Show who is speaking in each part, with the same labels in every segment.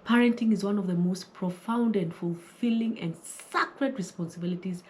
Speaker 1: Parenting is one of the most profound and fulfilling and sacred responsibilities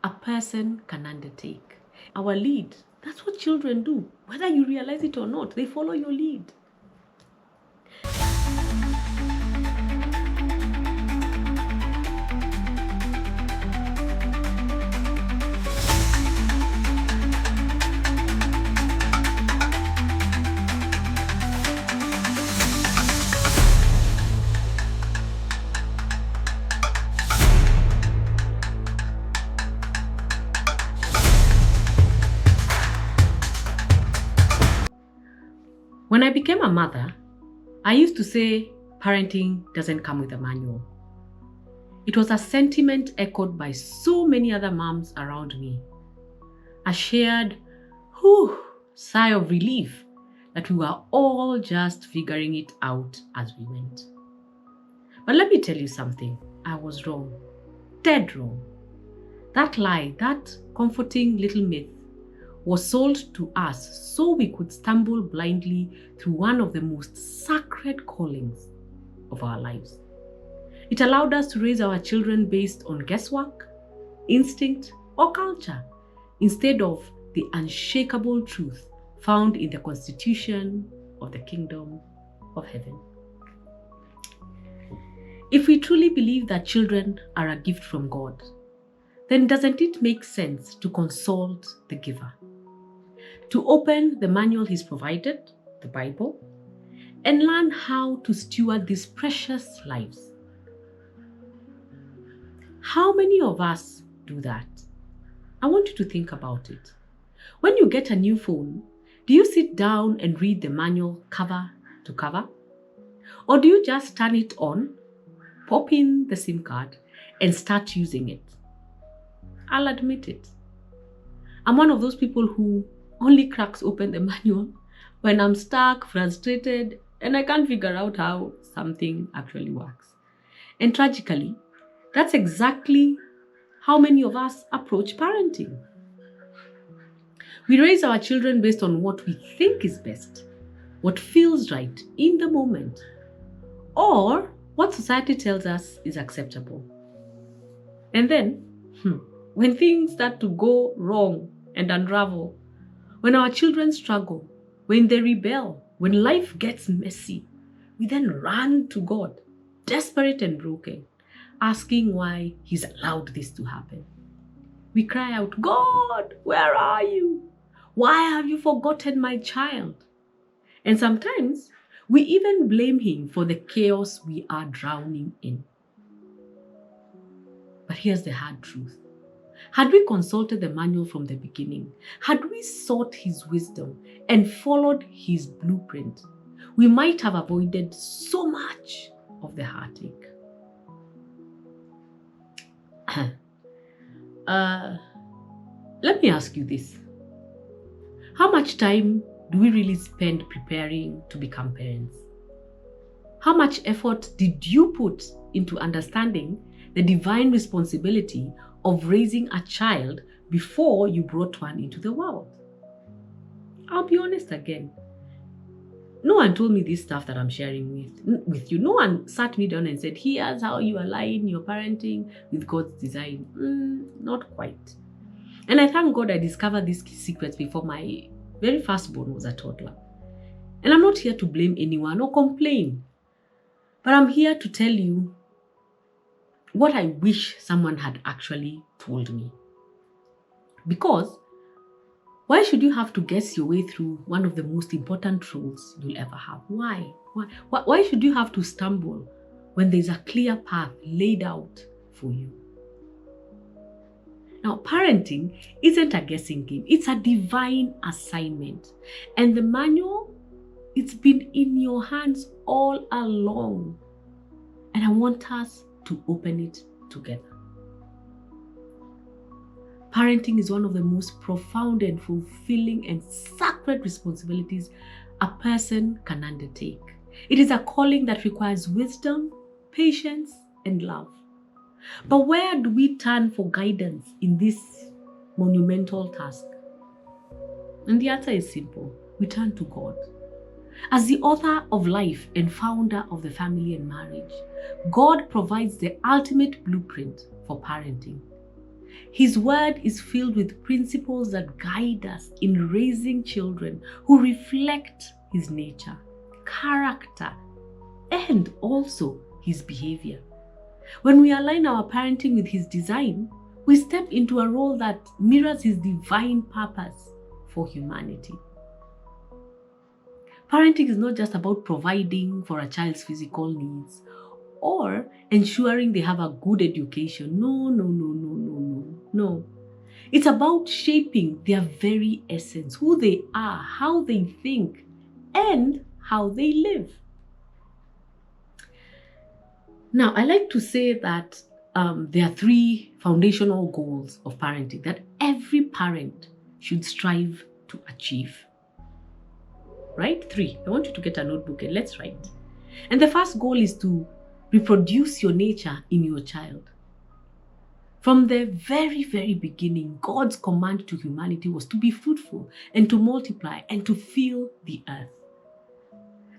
Speaker 1: a person can undertake. Our lead, that's what children do. Whether you realize it or not, they follow your lead. When I became a mother, I used to say parenting doesn't come with a manual. It was a sentiment echoed by so many other moms around me. A shared sigh of relief that we were all just figuring it out as we went. But let me tell you something, I was wrong, dead wrong. That lie, that comforting little myth, was sold to us so we could stumble blindly through one of the most sacred callings of our lives. It allowed us to raise our children based on guesswork, instinct, or culture, instead of the unshakable truth found in the Constitution of the Kingdom of Heaven. If we truly believe that children are a gift from God, then doesn't it make sense to consult the giver? To open the manual He's provided, the Bible, and learn how to steward these precious lives. How many of us do that? I want you to think about it. When you get a new phone, do you sit down and read the manual cover to cover? Or do you just turn it on, pop in the SIM card, and start using it? I'll admit it. I'm one of those people who only cracks open the manual when I'm stuck, frustrated, and I can't figure out how something actually works. And tragically, that's exactly how many of us approach parenting. We raise our children based on what we think is best, what feels right in the moment, or what society tells us is acceptable. And then, when things start to go wrong and unravel, when our children struggle, when they rebel, when life gets messy, we then run to God, desperate and broken, asking why He's allowed this to happen. We cry out, "God, where are you? Why have you forgotten my child?" And sometimes we even blame Him for the chaos we are drowning in. But here's the hard truth. Had we consulted the manual from the beginning, had we sought His wisdom and followed His blueprint, we might have avoided so much of the heartache. Let me ask you this. How much time do we really spend preparing to become parents? How much effort did you put into understanding the divine responsibility of raising a child before you brought one into the world? I'll be honest again. No one told me this stuff that I'm sharing with you. No one sat me down and said, "Here's how you align your parenting with God's design." Not quite. And I thank God I discovered these secrets before my very firstborn was a toddler. And I'm not here to blame anyone or complain, but I'm here to tell you what I wish someone had actually told me. Because why should you have to guess your way through one of the most important roles you'll ever have? Why? Why should you have to stumble when there's a clear path laid out for you? Now, parenting isn't a guessing game. It's a divine assignment. And the manual, it's been in your hands all along. And I want us to open it together. Parenting is one of the most profound and fulfilling and sacred responsibilities a person can undertake. It is a calling that requires wisdom, patience, and love. But where do we turn for guidance in this monumental task? And the answer is simple. We turn to God. As the author of life and founder of the family and marriage, God provides the ultimate blueprint for parenting. His word is filled with principles that guide us in raising children who reflect His nature, character, and also His behavior. When we align our parenting with His design, we step into a role that mirrors His divine purpose for humanity. Parenting is not just about providing for a child's physical needs or ensuring they have a good education. No. It's about shaping their very essence, who they are, how they think, and how they live. Now, I like to say that there are 3 foundational goals of parenting that every parent should strive to achieve. Right? 3. I want you to get a notebook and let's write. And the first goal is to reproduce your nature in your child. From the very, very beginning, God's command to humanity was to be fruitful and to multiply and to fill the earth.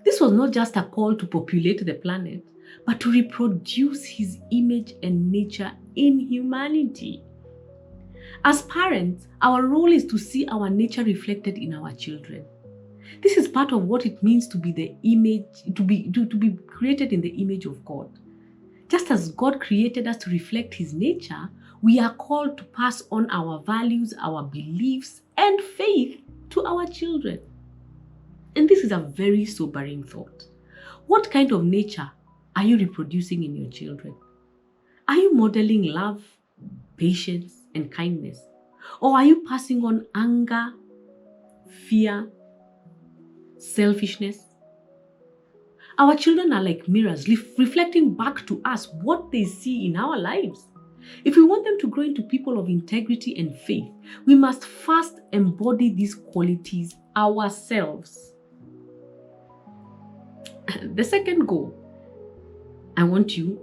Speaker 1: This was not just a call to populate the planet, but to reproduce His image and nature in humanity. As parents, our role is to see our nature reflected in our children. This is part of what it means to be the image, to be created in the image of God. Just as God created us to reflect His nature, we are called to pass on our values, our beliefs, and faith to our children. And this is a very sobering thought. What kind of nature are you reproducing in your children? Are you modeling love, patience, and kindness? Or are you passing on anger, fear, selfishness? Our children are like mirrors, reflecting back to us what they see in our lives. If we want them to grow into people of integrity and faith, we must first embody these qualities ourselves. The second goal,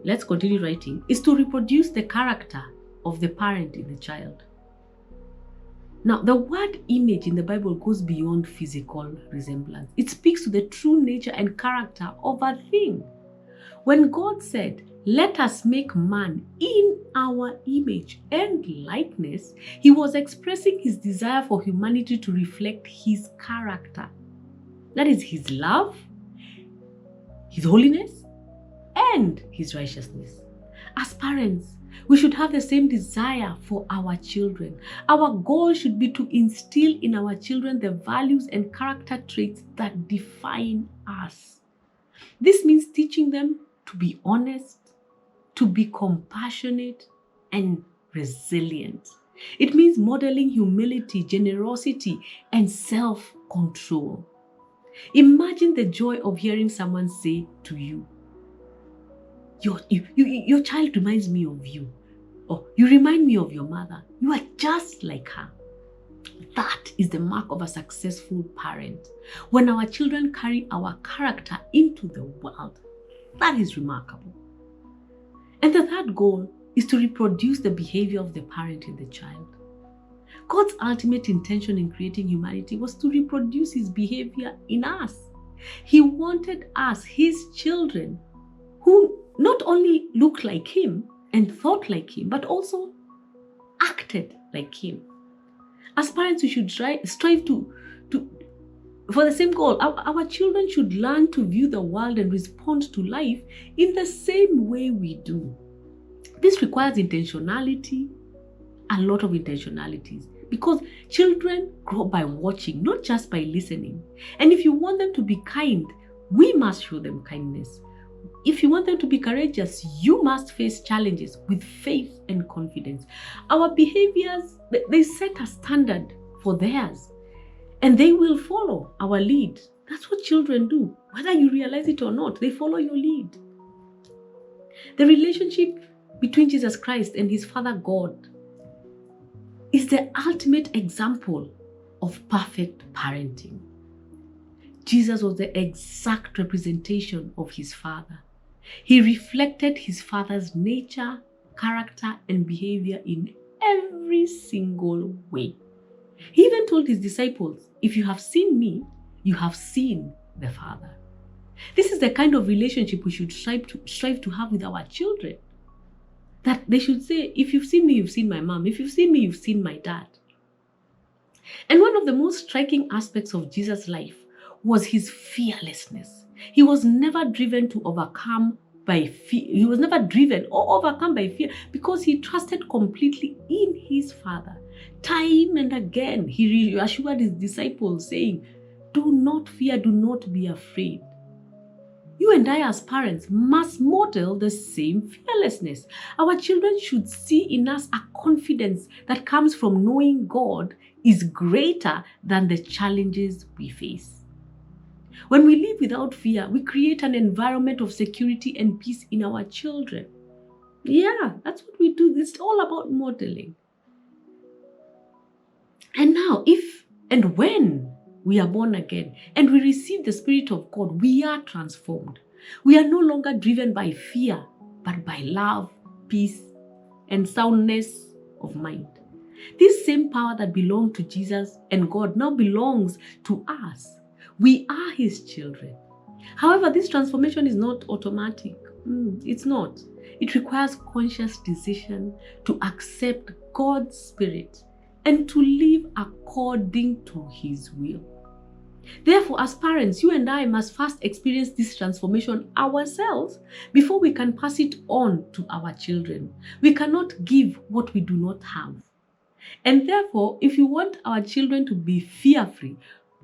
Speaker 1: let's continue writing, is to reproduce the character of the parent in the child. Now, the word image in the Bible goes beyond physical resemblance. It speaks to the true nature and character of a thing. When God said, "Let us make man in our image and likeness," He was expressing His desire for humanity to reflect His character. That is His love, His holiness, and His righteousness. As parents, we should have the same desire for our children. Our goal should be to instill in our children the values and character traits that define us. This means teaching them to be honest, to be compassionate, and resilient. It means modeling humility, generosity, and self-control. Imagine the joy of hearing someone say to you, your child reminds me of you. Or you remind me of your mother. You are just like her. That is the mark of a successful parent. When our children carry our character into the world, that is remarkable. And the third goal is to reproduce the behavior of the parent in the child. God's ultimate intention in creating humanity was to reproduce His behavior in us. He wanted us, His children, who not only looked like Him and thought like Him, but also acted like Him. As parents, we should strive for the same goal. Our children should learn to view the world and respond to life in the same way we do. This requires intentionality, a lot of intentionalities, because children grow by watching, not just by listening. And if you want them to be kind, we must show them kindness. If you want them to be courageous, you must face challenges with faith and confidence. Our behaviors, they set a standard for theirs, and they will follow our lead. That's what children do. Whether you realize it or not, they follow your lead. The relationship between Jesus Christ and His Father God is the ultimate example of perfect parenting. Jesus was the exact representation of His Father. He reflected His Father's nature, character, and behavior in every single way. He even told His disciples, "If you have seen me, you have seen the Father. This is the kind of relationship we should strive to have with our children. That they should say, if you've seen me, you've seen my mom. If you've seen me, you've seen my dad. And one of the most striking aspects of Jesus' life was his fearlessness. He was never driven to overcome by fear. He was never driven or overcome by fear because he trusted completely in his Father. Time and again, he reassured his disciples saying, do not fear, do not be afraid. You and I as parents must model the same fearlessness. Our children should see in us a confidence that comes from knowing God is greater than the challenges we face. When we live without fear, we create an environment of security and peace in our children. Yeah, that's what we do. It's all about modeling. And now, if and when we are born again and we receive the Spirit of God, we are transformed. We are no longer driven by fear, but by love, peace, and soundness of mind. This same power that belonged to Jesus and God now belongs to us. We are his children. However, this transformation is not automatic. It's not. It requires conscious decision to accept God's Spirit and to live according to his will. Therefore, as parents, you and I must first experience this transformation ourselves before we can pass it on to our children. We cannot give what we do not have. And therefore, if you want our children to be fear-free,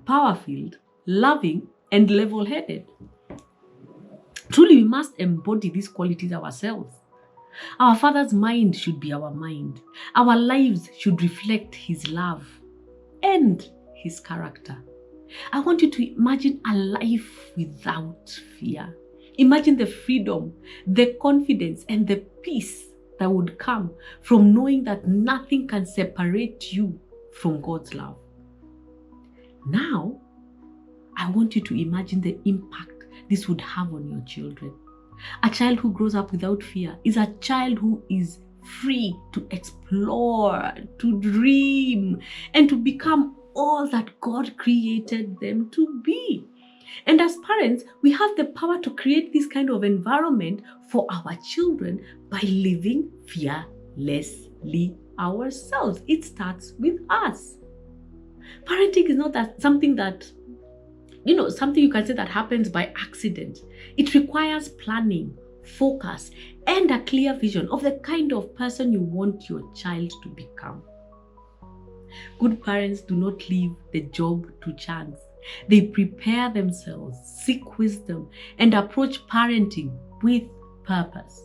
Speaker 1: power-filled, loving, and level-headed, truly we must embody these qualities ourselves. Our Father's mind should be our mind. Our lives should reflect his love and his character. I want you to imagine a life without fear. Imagine the freedom, the confidence, and the peace that would come from knowing that nothing can separate you from God's love. Now, I want you to imagine the impact this would have on your children. A child who grows up without fear is a child who is free to explore, to dream, and to become all that God created them to be. And as parents, we have the power to create this kind of environment for our children by living fearlessly ourselves. It starts with us. Parenting is not something you can say that happens by accident. It requires planning, focus, and a clear vision of the kind of person you want your child to become. Good parents do not leave the job to chance. They prepare themselves, seek wisdom, and approach parenting with purpose.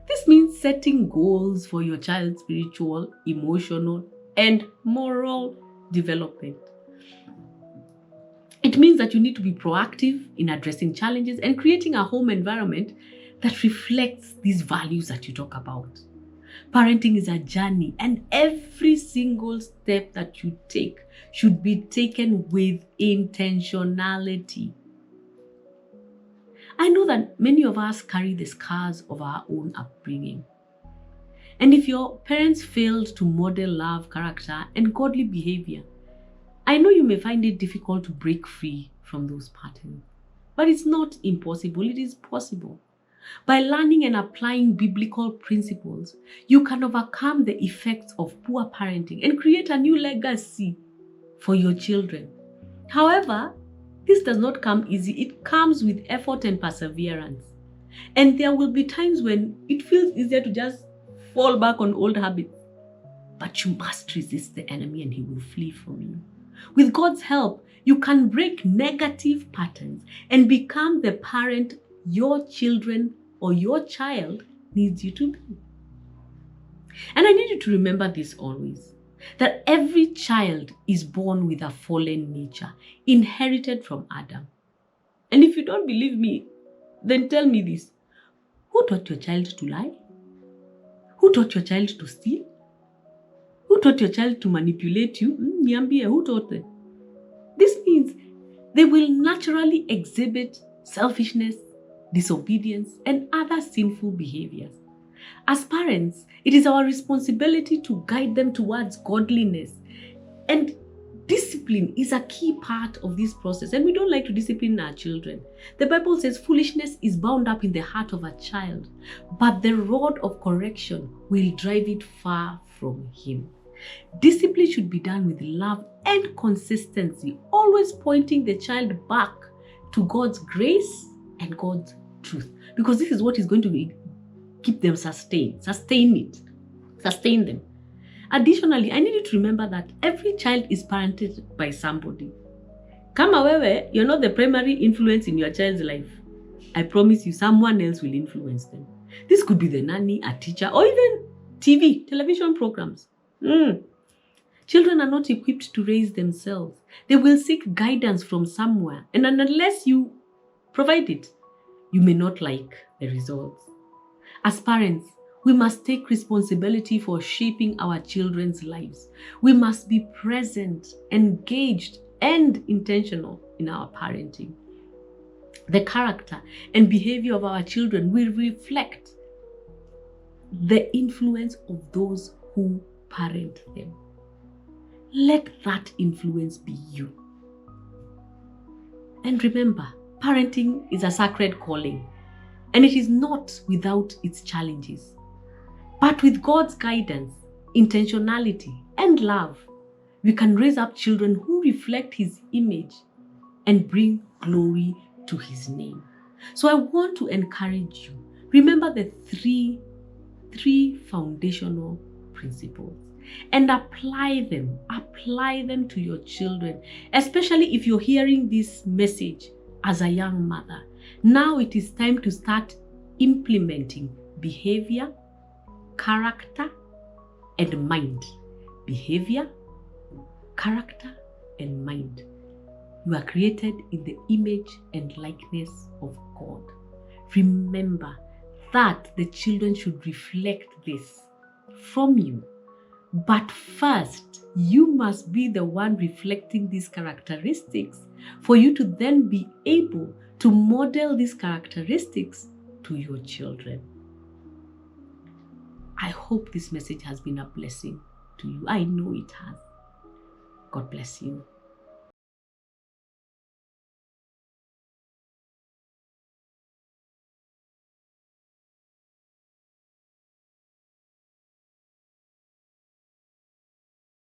Speaker 1: This means setting goals for your child's spiritual, emotional, and moral development. It means that you need to be proactive in addressing challenges and creating a home environment that reflects these values that you talk about. Parenting is a journey, and every single step that you take should be taken with intentionality. I know that many of us carry the scars of our own upbringing. And if your parents failed to model love, character, and godly behavior, I know you may find it difficult to break free from those patterns. But it's not impossible, it is possible. By learning and applying biblical principles, you can overcome the effects of poor parenting and create a new legacy for your children. However, this does not come easy. It comes with effort and perseverance. And there will be times when it feels easier to just fall back on old habits. But you must resist the enemy and he will flee from you. With God's help, you can break negative patterns and become the parent your children or your child needs you to be. And I need you to remember this always, that every child is born with a fallen nature, inherited from Adam. And if you don't believe me, then tell me this. Who taught your child to lie? Who taught your child to steal? Who taught your child to manipulate you? Niambie, who taught them? This means they will naturally exhibit selfishness, disobedience, and other sinful behaviors. As parents, it is our responsibility to guide them towards godliness and Discipline is a key part of this process, and we don't like to discipline our children. The Bible says foolishness is bound up in the heart of a child, but the rod of correction will drive it far from him. Discipline should be done with love and consistency, always pointing the child back to God's grace and God's truth, because this is what is going to keep them sustain them. Additionally, I need you to remember that every child is parented by somebody. Kama wewe, you're not the primary influence in your child's life, I promise you someone else will influence them. This could be the nanny, a teacher, or even television programs. Children are not equipped to raise themselves. They will seek guidance from somewhere, and unless you provide it, you may not like the results. As parents, we must take responsibility for shaping our children's lives. We must be present, engaged, and intentional in our parenting. The character and behavior of our children will reflect the influence of those who parent them. Let that influence be you. And remember, parenting is a sacred calling, and it is not without its challenges. But with God's guidance, intentionality, and love, we can raise up children who reflect His image and bring glory to His name. So I want to encourage you. Remember the three foundational principles and apply them to your children, especially if you're hearing this message as a young mother. Now it is time to start implementing behavior, character, and mind. Behavior, character, and mind. You are created in the image and likeness of God. Remember that the children should reflect this from you. But first, you must be the one reflecting these characteristics for you to then be able to model these characteristics to your children. I hope this message has been a blessing to you. I know it has. God bless you.